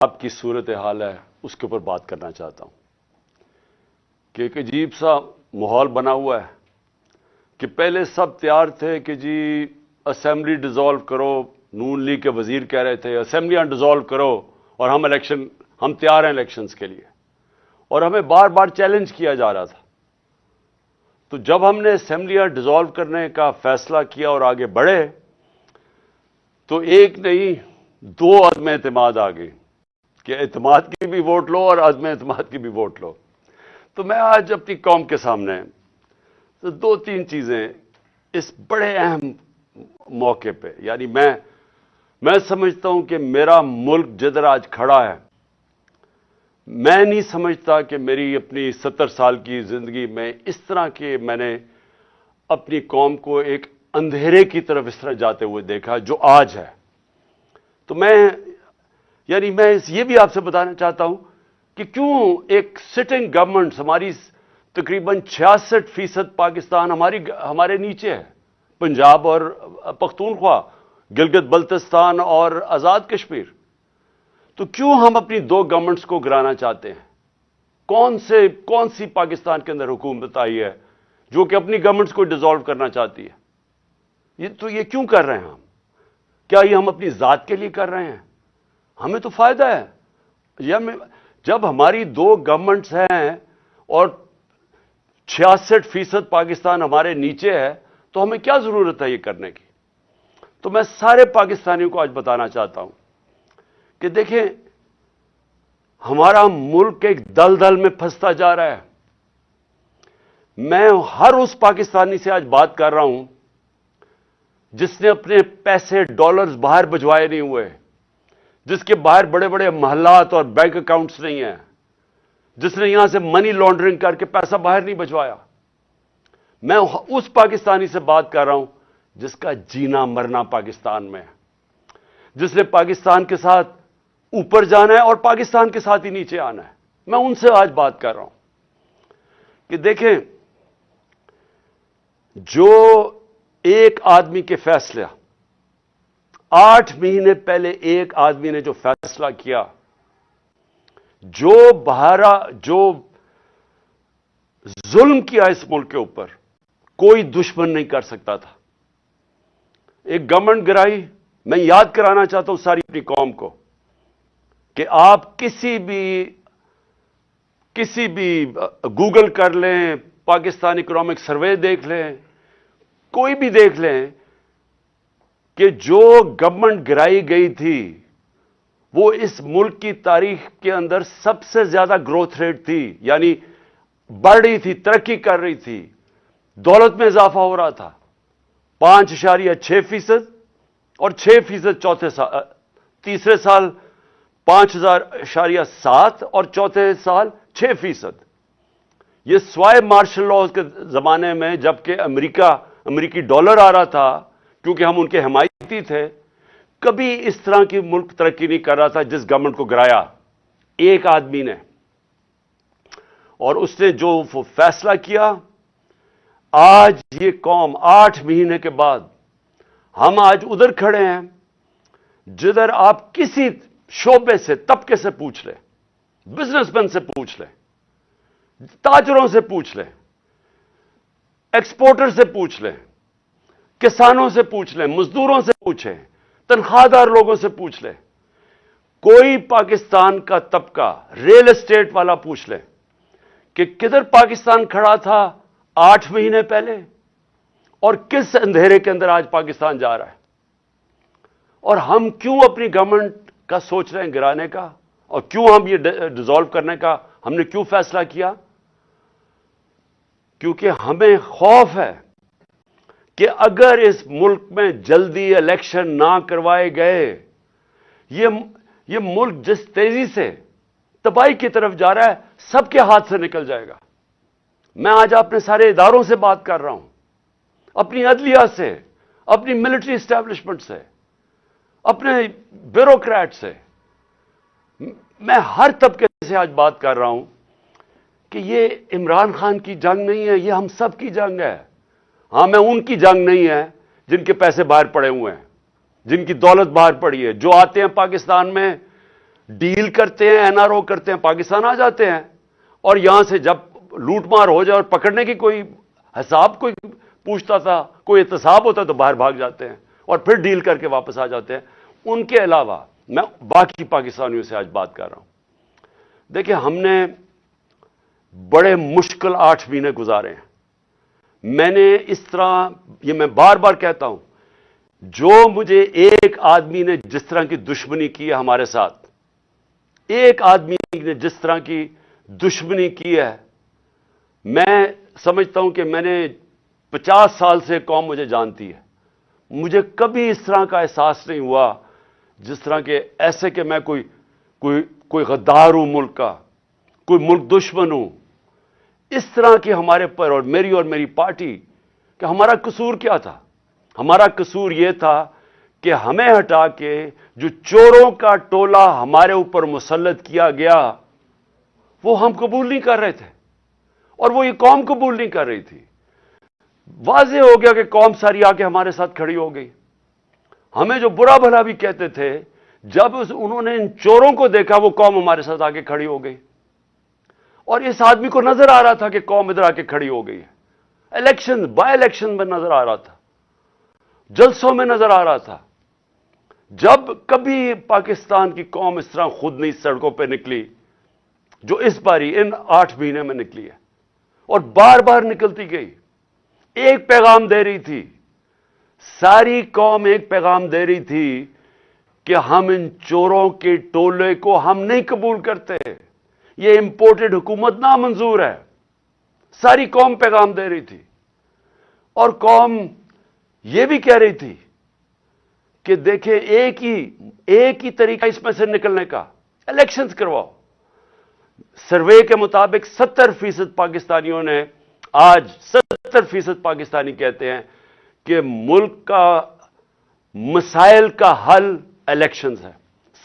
اب کی صورتحال ہے اس کے اوپر بات کرنا چاہتا ہوں کہ ایک عجیب سا ماحول بنا ہوا ہے کہ پہلے سب تیار تھے کہ جی اسمبلی ڈیزالو کرو، نون لیگ کے وزیر کہہ رہے تھے اسمبلیاں ڈیزالو کرو اور ہم تیار ہیں الیکشنز کے لیے، اور ہمیں بار بار چیلنج کیا جا رہا تھا۔ تو جب ہم نے اسمبلیاں ڈیزالو کرنے کا فیصلہ کیا اور آگے بڑھے تو ایک نہیں دو عدم اعتماد آ گئی کہ اعتماد کی بھی ووٹ لو اور عدم اعتماد کی بھی ووٹ لو۔ تو میں آج اپنی قوم کے سامنے تو دو تین چیزیں اس بڑے اہم موقع پہ، یعنی میں سمجھتا ہوں کہ میرا ملک جدھر آج کھڑا ہے، میں نہیں سمجھتا کہ میری اپنی 70 سال کی زندگی میں اس طرح کے میں نے اپنی قوم کو ایک اندھیرے کی طرف اس طرح جاتے ہوئے دیکھا جو آج ہے۔ تو میں یہ بھی آپ سے بتانا چاہتا ہوں کہ کیوں ایک سٹنگ گورنمنٹ، ہماری تقریباً 66% پاکستان ہمارے نیچے ہے، پنجاب اور پختونخوا، گلگت بلتستان اور آزاد کشمیر۔ تو کیوں ہم اپنی دو گورنمنٹس کو گرانا چاہتے ہیں؟ کون سی پاکستان کے اندر حکومت آئی ہے جو کہ اپنی گورنمنٹس کو ڈیزالو کرنا چاہتی ہے؟ یہ کیوں کر رہے ہیں ہم؟ کیا یہ ہم اپنی ذات کے لیے کر رہے ہیں؟ ہمیں تو فائدہ ہے جب ہماری دو گورنمنٹس ہیں اور 66% پاکستان ہمارے نیچے ہے، تو ہمیں کیا ضرورت ہے یہ کرنے کی؟ تو میں سارے پاکستانیوں کو آج بتانا چاہتا ہوں کہ دیکھیں، ہمارا ملک ایک دلدل میں پھنستا جا رہا ہے۔ میں ہر اس پاکستانی سے آج بات کر رہا ہوں جس نے اپنے پیسے ڈالرز باہر بھجوائے نہیں ہوئے، جس کے باہر بڑے بڑے محلات اور بینک اکاؤنٹس نہیں ہیں، جس نے یہاں سے منی لانڈرنگ کر کے پیسہ باہر نہیں بھجوایا۔ میں اس پاکستانی سے بات کر رہا ہوں جس کا جینا مرنا پاکستان میں ہے، جس نے پاکستان کے ساتھ اوپر جانا ہے اور پاکستان کے ساتھ ہی نیچے آنا ہے۔ میں ان سے آج بات کر رہا ہوں کہ دیکھیں، جو ایک آدمی کے فیصلہ 8 مہینے پہلے ایک آدمی نے جو فیصلہ کیا، جو ظلم کیا اس ملک کے اوپر، کوئی دشمن نہیں کر سکتا تھا۔ ایک گورنمنٹ گرائی۔ میں یاد کرانا چاہتا ہوں ساری اپنی قوم کو کہ آپ کسی بھی گوگل کر لیں، پاکستان اکنامک سروے دیکھ لیں، کوئی بھی دیکھ لیں کہ جو گورنمنٹ گرائی گئی تھی وہ اس ملک کی تاریخ کے اندر سب سے زیادہ گروتھ ریٹ تھی، یعنی بڑھ رہی تھی، ترقی کر رہی تھی، دولت میں اضافہ ہو رہا تھا۔ 5.6% اور 6% تیسرے سال 5.7 اور چوتھے سال 6%۔ یہ سوائے مارشل لاز کے زمانے میں جبکہ امریکی ڈالر آ رہا تھا کیونکہ ہم ان کے حمایتی تھے، کبھی اس طرح کی ملک ترقی نہیں کر رہا تھا جس گورنمنٹ کو گرایا ایک آدمی نے۔ اور اس نے جو فیصلہ کیا، آج یہ قوم 8 مہینے کے بعد ہم آج ادھر کھڑے ہیں جدھر آپ کسی شعبے سے، طبقے سے پوچھ لیں، بزنس مین سے پوچھ لیں، تاجروں سے پوچھ لیں، ایکسپورٹر سے پوچھ لیں، کسانوں سے پوچھ لیں، مزدوروں سے پوچھیں، تنخواہ دار لوگوں سے پوچھ لیں، کوئی پاکستان کا طبقہ، ریل اسٹیٹ والا پوچھ لیں کہ کدھر پاکستان کھڑا تھا 8 مہینے پہلے اور کس اندھیرے کے اندر آج پاکستان جا رہا ہے۔ اور ہم کیوں اپنی گورنمنٹ کا سوچ رہے ہیں گرانے کا، اور کیوں ہم یہ ڈیزالو کرنے کا ہم نے کیوں فیصلہ کیا؟ کیونکہ ہمیں خوف ہے کہ اگر اس ملک میں جلدی الیکشن نہ کروائے گئے، یہ ملک جس تیزی سے تباہی کی طرف جا رہا ہے سب کے ہاتھ سے نکل جائے گا۔ میں آج اپنے سارے اداروں سے بات کر رہا ہوں، اپنی عدلیہ سے، اپنی ملٹری اسٹیبلشمنٹ سے، اپنے بیوروکریٹ سے، میں ہر طبقے سے آج بات کر رہا ہوں کہ یہ عمران خان کی جنگ نہیں ہے، یہ ہم سب کی جنگ ہے۔ ہاں، میں ان کی جنگ نہیں ہے جن کے پیسے باہر پڑے ہوئے ہیں، جن کی دولت باہر پڑی ہے، جو آتے ہیں پاکستان میں ڈیل کرتے ہیں, NRO کرتے ہیں, پاکستان آ جاتے ہیں, اور یہاں سے جب لوٹ مار ہو جائے اور پکڑنے کی کوئی حساب کوئی پوچھتا تھا, کوئی احتساب ہوتا تو باہر بھاگ جاتے ہیں اور پھر ڈیل کر کے واپس آ جاتے ہیں. ان کے علاوہ میں باقی پاکستانیوں سے آج بات کر رہا ہوں. دیکھیں, ہم نے بڑے مشکل 8 مہینے گزارے ہیں. میں نے اس طرح, یہ میں بار بار کہتا ہوں, جو مجھے ایک آدمی نے جس طرح کی دشمنی کی ہے ہمارے ساتھ, ایک آدمی نے جس طرح کی دشمنی کی ہے, میں سمجھتا ہوں کہ میں نے 50 سال سے قوم مجھے جانتی ہے, مجھے کبھی اس طرح کا احساس نہیں ہوا جس طرح کہ ایسے کہ میں کوئی غدار ہوں ملک کا, کوئی ملک دشمن ہوں. اس طرح کی ہمارے پر اور میری پارٹی, کہ ہمارا قصور کیا تھا؟ ہمارا قصور یہ تھا کہ ہمیں ہٹا کے جو چوروں کا ٹولہ ہمارے اوپر مسلط کیا گیا وہ ہم قبول نہیں کر رہے تھے, اور وہ یہ قوم قبول نہیں کر رہی تھی. واضح ہو گیا کہ قوم ساری آ کے ہمارے ساتھ کھڑی ہو گئی. ہمیں جو برا بھلا بھی کہتے تھے, جب انہوں نے ان چوروں کو دیکھا وہ قوم ہمارے ساتھ آ کے کھڑی ہو گئی. اور اس آدمی کو نظر آ رہا تھا کہ قوم ادھر آ کے کھڑی ہو گئی ہے. الیکشن, بائی الیکشن میں نظر آ رہا تھا, جلسوں میں نظر آ رہا تھا. جب کبھی پاکستان کی قوم اس طرح خود نہیں سڑکوں پہ نکلی جو اس باری ان 8 مہینے میں نکلی ہے, اور بار بار نکلتی گئی. ایک پیغام دے رہی تھی, ساری قوم ایک پیغام دے رہی تھی کہ ہم ان چوروں کے ٹولے کو ہم نہیں قبول کرتے, یہ امپورٹڈ حکومت نامنظور ہے. ساری قوم پیغام دے رہی تھی, اور قوم یہ بھی کہہ رہی تھی کہ دیکھیں ایک ہی طریقہ اس میں سے نکلنے کا, الیکشنز کرواؤ. سروے کے مطابق 70% پاکستانیوں نے, آج 70% پاکستانی کہتے ہیں کہ ملک کا مسائل کا حل الیکشنز ہے,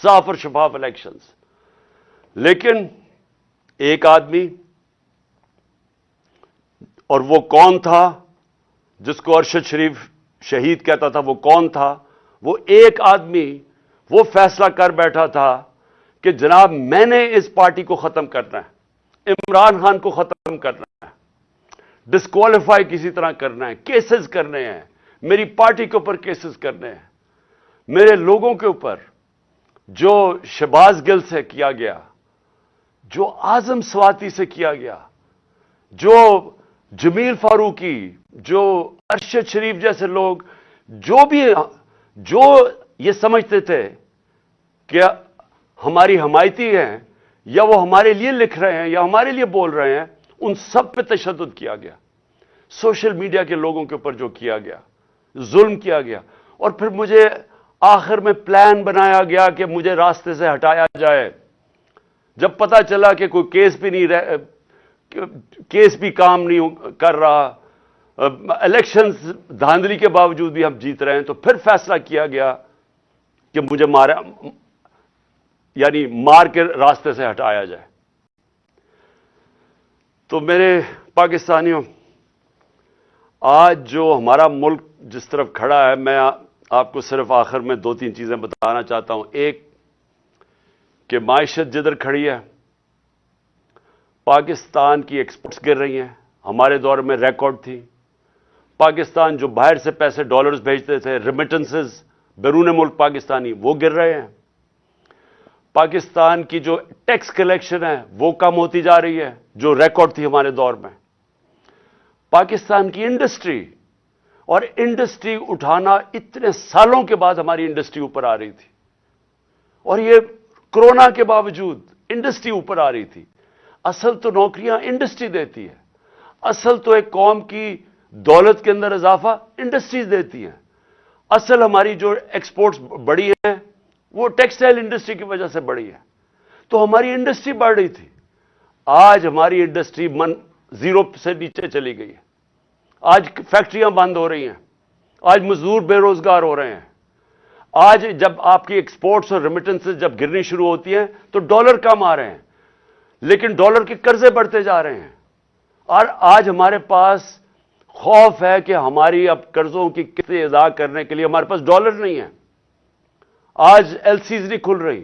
صاف اور شفاف الیکشنز. لیکن ایک آدمی, اور وہ کون تھا جس کو ارشد شریف شہید کہتا تھا, وہ کون تھا؟ وہ ایک آدمی وہ فیصلہ کر بیٹھا تھا کہ جناب میں نے اس پارٹی کو ختم کرنا ہے, عمران خان کو ختم کرنا ہے, ڈسکوالیفائی کسی طرح کرنا ہے, کیسز کرنے ہیں, میری پارٹی کے اوپر کیسز کرنے ہیں, میرے لوگوں کے اوپر. جو شہباز گل سے کیا گیا, جو اعظم سواتی سے کیا گیا, جو جمیل فاروقی, جو ارشد شریف جیسے لوگ, جو یہ سمجھتے تھے کہ ہماری حمایتی ہیں یا وہ ہمارے لیے لکھ رہے ہیں یا ہمارے لیے بول رہے ہیں, ان سب پہ تشدد کیا گیا. سوشل میڈیا کے لوگوں کے اوپر جو کیا گیا, ظلم کیا گیا. اور پھر مجھے آخر میں پلان بنایا گیا کہ مجھے راستے سے ہٹایا جائے. جب پتا چلا کہ کوئی کیس بھی کام نہیں کر رہا, الیکشنز دھاندلی کے باوجود بھی ہم جیت رہے ہیں, تو پھر فیصلہ کیا گیا کہ مجھے مار کے راستے سے ہٹایا جائے. تو میرے پاکستانیوں, آج جو ہمارا ملک جس طرف کھڑا ہے, میں آپ کو صرف آخر میں 2-3 چیزیں بتانا چاہتا ہوں. ایک کہ معیشت جدھر کھڑی ہے, پاکستان کی ایکسپورٹس گر رہی ہیں, ہمارے دور میں ریکارڈ تھی. پاکستان جو باہر سے پیسے ڈالرز بھیجتے تھے, ریمیٹنسز بیرون ملک پاکستانی, وہ گر رہے ہیں. پاکستان کی جو ٹیکس کلیکشن ہے وہ کم ہوتی جا رہی ہے, جو ریکارڈ تھی ہمارے دور میں. پاکستان کی انڈسٹری, اور انڈسٹری اٹھانا اتنے سالوں کے بعد ہماری انڈسٹری اوپر آ رہی تھی, اور یہ کرونا کے باوجود انڈسٹری اوپر آ رہی تھی. اصل تو نوکریاں انڈسٹری دیتی ہے, اصل تو ایک قوم کی دولت کے اندر اضافہ انڈسٹریز دیتی ہیں. اصل ہماری جو ایکسپورٹس بڑی ہیں وہ ٹیکسٹائل انڈسٹری کی وجہ سے بڑی ہے. تو ہماری انڈسٹری بڑھ رہی تھی. آج ہماری انڈسٹری 0 سے نیچے چلی گئی ہے. آج فیکٹریاں بند ہو رہی ہیں, آج مزدور بے روزگار ہو رہے ہیں. آج جب آپ کی ایکسپورٹس اور ریمیٹنسز جب گرنی شروع ہوتی ہیں تو ڈالر کم آ رہے ہیں, لیکن ڈالر کے قرضے بڑھتے جا رہے ہیں. اور آج ہمارے پاس خوف ہے کہ ہماری اب قرضوں کی قسطیں ادا کرنے کے لیے ہمارے پاس ڈالر نہیں ہے. آج ایل سیز نہیں کھل رہی,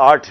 8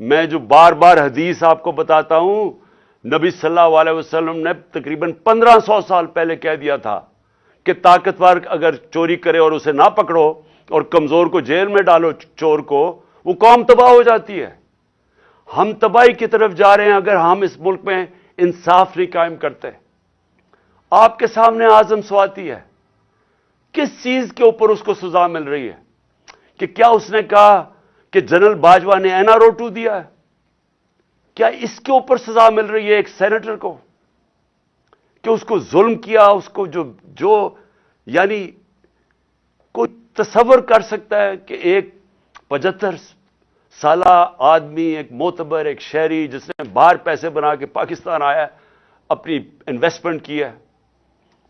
میں جو بار بار حدیث آپ کو بتاتا ہوں، نبی صلی اللہ علیہ وسلم نے تقریباً 1500 سال پہلے کہہ دیا تھا کہ طاقتور اگر چوری کرے اور اسے نہ پکڑو اور کمزور کو جیل میں ڈالو، چور کو، وہ قوم تباہ ہو جاتی ہے۔ ہم تباہی کی طرف جا رہے ہیں اگر ہم اس ملک میں انصاف نہیں قائم کرتے۔ آپ کے سامنے اعظم سواتی ہے، کس چیز کے اوپر اس کو سزا مل رہی ہے؟ کہ کیا اس نے کہا کہ جنرل باجوہ نے اینا روٹو دیا ہے؟ کیا اس کے اوپر سزا مل رہی ہے ایک سینیٹر کو کہ اس کو ظلم کیا؟ اس کو جو یعنی کوئی تصور کر سکتا ہے کہ ایک 75 سالہ آدمی، ایک معتبر، ایک شہری جس نے باہر پیسے بنا کے پاکستان آیا، اپنی انویسٹمنٹ کی ہے،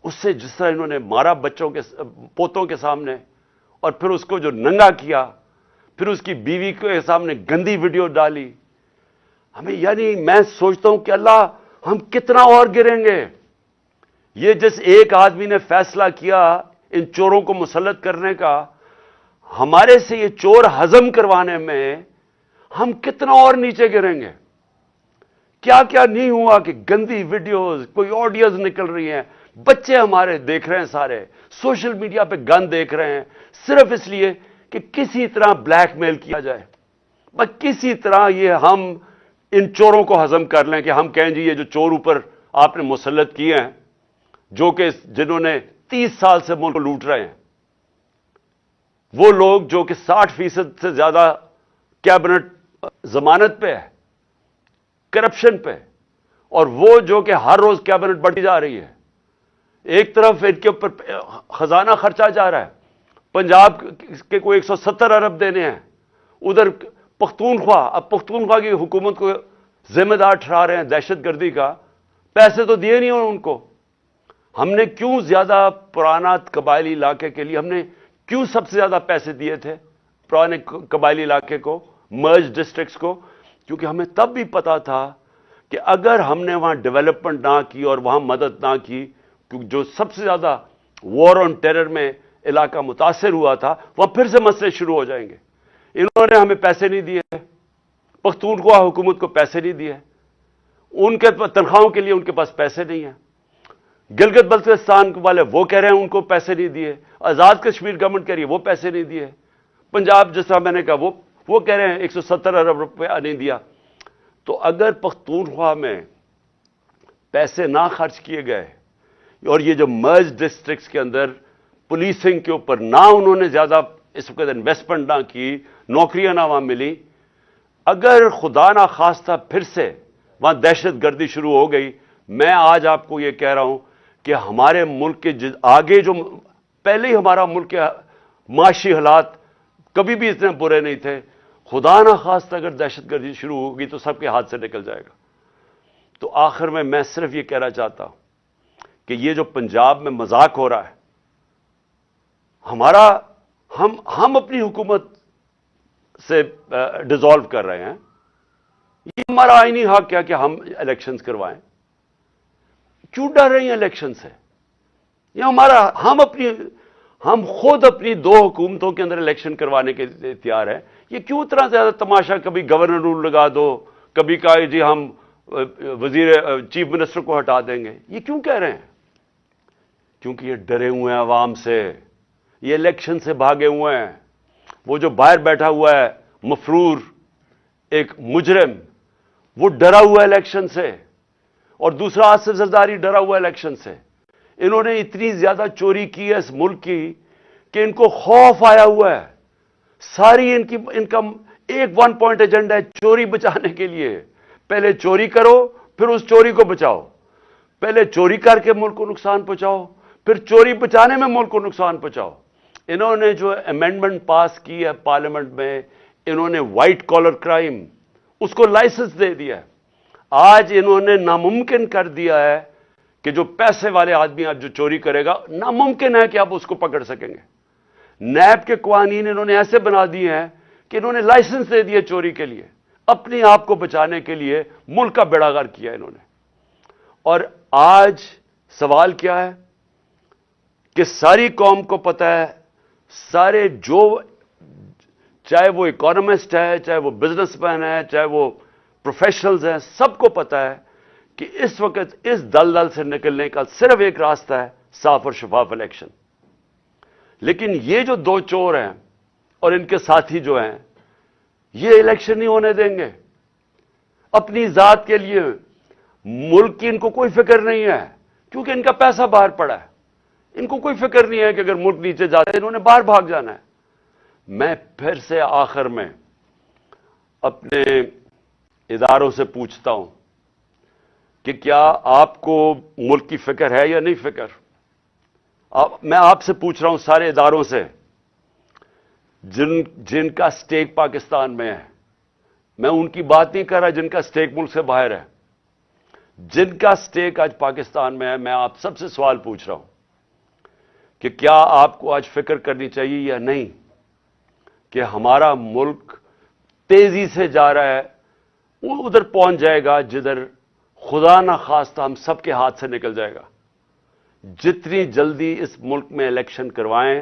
اس سے جس طرح انہوں نے مارا بچوں کے پوتوں کے سامنے، اور پھر اس کو جو ننگا کیا، پھر اس کی بیوی کے سامنے گندی ویڈیو ڈالی، ہمیں یعنی میں سوچتا ہوں کہ اللہ ہم کتنا اور گریں گے۔ یہ جس ایک آدمی نے فیصلہ کیا ان چوروں کو مسلط کرنے کا، ہمارے سے یہ چور ہضم کروانے میں ہم کتنا اور نیچے گریں گے۔ کیا کیا نہیں ہوا کہ گندی ویڈیوز، کوئی آڈیوز نکل رہی ہیں، بچے ہمارے دیکھ رہے ہیں، سارے سوشل میڈیا پہ گند دیکھ رہے ہیں، صرف اس لیے کہ کسی طرح بلیک میل کیا جائے، بس کسی طرح یہ ہم ان چوروں کو ہضم کر لیں کہ ہم کہیں جی یہ جو چور اوپر آپ نے مسلط کیے ہیں، جو کہ جنہوں نے 30 سال سے ملک کو لوٹ رہے ہیں، وہ لوگ جو کہ 60% سے زیادہ کیبنٹ ضمانت پہ ہے، کرپشن پہ، اور وہ جو کہ ہر روز کیبنٹ بڑھتی جا رہی ہے، ایک طرف ان کے اوپر خزانہ خرچہ جا رہا ہے، پنجاب کے کوئی 170 ارب دینے ہیں، ادھر پختونخوا، اب پختونخوا کی حکومت کو ذمہ دار ٹھہرا رہے ہیں دہشت گردی کا، پیسے تو دیے نہیں ہیں ان کو۔ ہم نے کیوں زیادہ پرانا قبائلی علاقے کے لیے ہم نے کیوں سب سے زیادہ پیسے دیے تھے پرانے قبائلی علاقے کو، مرج ڈسٹرکٹس کو؟ کیونکہ ہمیں تب بھی پتا تھا کہ اگر ہم نے وہاں ڈیولپمنٹ نہ کی اور وہاں مدد نہ کی، کیونکہ جو سب سے زیادہ وار آن ٹیرر میں علاقہ متاثر ہوا تھا، وہاں پھر سے مسئلے شروع ہو جائیں گے۔ انہوں نے ہمیں پیسے نہیں دیے، پختونخوا حکومت کو پیسے نہیں دیے، ان کے تنخواہوں کے لیے ان کے پاس پیسے نہیں ہیں۔ گلگت بلتستان والے وہ کہہ رہے ہیں ان کو پیسے نہیں دیے، آزاد کشمیر گورنمنٹ کہہ رہی ہے وہ پیسے نہیں دیے، پنجاب جس طرح میں نے کہا وہ کہہ رہے ہیں 170 ارب روپیہ نہیں دیا۔ تو اگر پختونخوا میں پیسے نہ خرچ کیے گئے اور یہ جو مرج ڈسٹرکٹس کے اندر پولیسنگ کے اوپر نہ انہوں نے زیادہ اس وقت انویسٹمنٹ نہ کی، نوکریاں نہ وہاں ملی، اگر خدا نہ خواستہ پھر سے وہاں دہشت گردی شروع ہو گئی، میں آج آپ کو یہ کہہ رہا ہوں کہ ہمارے ملک کے آگے جو پہلے ہی ہمارا ملک کے معاشی حالات کبھی بھی اتنے برے نہیں تھے، خدا نہ خواستہ اگر دہشت گردی شروع ہوگی تو سب کے ہاتھ سے نکل جائے گا۔ تو آخر میں صرف یہ کہنا چاہتا ہوں کہ یہ جو پنجاب میں مذاق ہو رہا ہے، ہم اپنی حکومت سے ڈیزالو کر رہے ہیں، یہ ہمارا آئینی حق کیا کہ ہم الیکشنز کروائیں؟ کیوں ڈر رہی ہیں الیکشن سے؟ یہ ہم خود اپنی 2 حکومتوں کے اندر الیکشن کروانے کے تیار ہیں، یہ کیوں اتنا زیادہ تماشا؟ کبھی گورنر رول لگا دو، کبھی کہا جی ہم چیف منسٹر کو ہٹا دیں گے، یہ کیوں کہہ رہے ہیں؟ کیونکہ یہ ڈرے ہوئے ہیں عوام سے، یہ الیکشن سے بھاگے ہوئے ہیں۔ وہ جو باہر بیٹھا ہوا ہے مفرور ایک مجرم، وہ ڈرا ہوا ہے الیکشن سے، اور دوسرا آصف زرداری ڈرا ہوا ہے الیکشن سے۔ انہوں نے اتنی زیادہ چوری کی ہے اس ملک کی کہ ان کو خوف آیا ہوا ہے، ساری ان کا ایک 1 پوائنٹ ایجنڈا ہے چوری بچانے کے لیے۔ پہلے چوری کرو پھر اس چوری کو بچاؤ، پہلے چوری کر کے ملک کو نقصان پہنچاؤ پھر چوری بچانے میں ملک کو نقصان پہنچاؤ۔ انہوں نے جو امینڈمنٹ پاس کی ہے پارلیمنٹ میں، انہوں نے وائٹ کالر کرائم اس کو لائسنس دے دیا ہے۔ آج انہوں نے ناممکن کر دیا ہے کہ جو پیسے والے آدمی آج جو چوری کرے گا، ناممکن ہے کہ آپ اس کو پکڑ سکیں گے۔ نیب کے قوانین انہوں نے ایسے بنا دیے ہیں کہ انہوں نے لائسنس دے دیے چوری کے لیے، اپنے آپ کو بچانے کے لیے ملک کا بیڑا غرق کیا انہوں نے۔ اور آج سوال کیا ہے کہ ساری قوم کو پتہ ہے، سارے جو چاہے وہ اکانومسٹ ہے, چاہے وہ بزنس مین ہے, چاہے وہ پروفیشنلز ہیں, سب کو پتا ہے کہ اس وقت اس دلدل سے نکلنے کا صرف ایک راستہ ہے, صاف اور شفاف الیکشن. لیکن یہ جو دو چور ہیں اور ان کے ساتھی جو ہیں, یہ الیکشن نہیں ہونے دیں گے. اپنی ذات کے لیے, ملک کی ان کو کوئی فکر نہیں ہے, کیونکہ ان کا پیسہ باہر پڑا ہے. ان کو کوئی فکر نہیں ہے کہ اگر ملک نیچے جاتا ہے انہوں نے باہر بھاگ جانا ہے. میں پھر سے آخر میں اپنے اداروں سے پوچھتا ہوں کہ کیا آپ کو ملک کی فکر ہے یا نہیں فکر؟ میں آپ سے پوچھ رہا ہوں, سارے اداروں سے جن کا سٹیک پاکستان میں ہے. میں ان کی بات نہیں کر رہا جن کا سٹیک ملک سے باہر ہے. جن کا سٹیک آج پاکستان میں ہے, میں آپ سب سے سوال پوچھ رہا ہوں کہ کیا آپ کو آج فکر کرنی چاہیے یا نہیں کہ ہمارا ملک تیزی سے جا رہا ہے, وہ ادھر پہنچ جائے گا جدھر خدا نہ خواستہ ہم سب کے ہاتھ سے نکل جائے گا. جتنی جلدی اس ملک میں الیکشن کروائیں,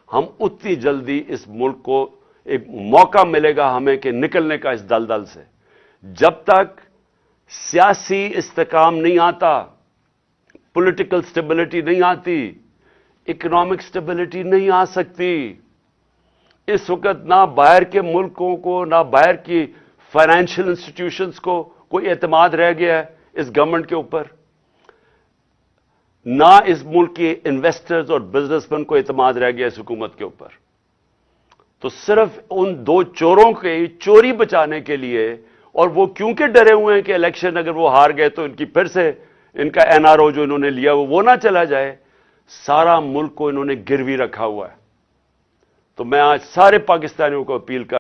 ہم اتنی جلدی اس ملک کو ایک موقع ملے گا ہمیں کہ نکلنے کا اس دلدل سے. جب تک سیاسی استحکام نہیں آتا, پولیٹیکل سٹیبلٹی نہیں آتی, اکنامک سٹیبلٹی نہیں آ سکتی. اس وقت نہ باہر کے ملکوں کو, نہ باہر کی فائنینشیل انسٹیٹیوشنز کو کوئی اعتماد رہ گیا ہے اس گورنمنٹ کے اوپر, نہ اس ملک کے انویسٹرز اور بزنس مین کو اعتماد رہ گیا اس حکومت کے اوپر. تو صرف ان دو چوروں کے چوری بچانے کے لیے, اور وہ کیونکہ ڈرے ہوئے ہیں کہ الیکشن اگر وہ ہار گئے تو ان کی پھر سے ان کا این آر او جو انہوں نے لیا وہ نہ چلا جائے, سارا ملک کو انہوں نے گروی رکھا ہوا ہے. تو میں آج سارے پاکستانیوں کو اپیل کر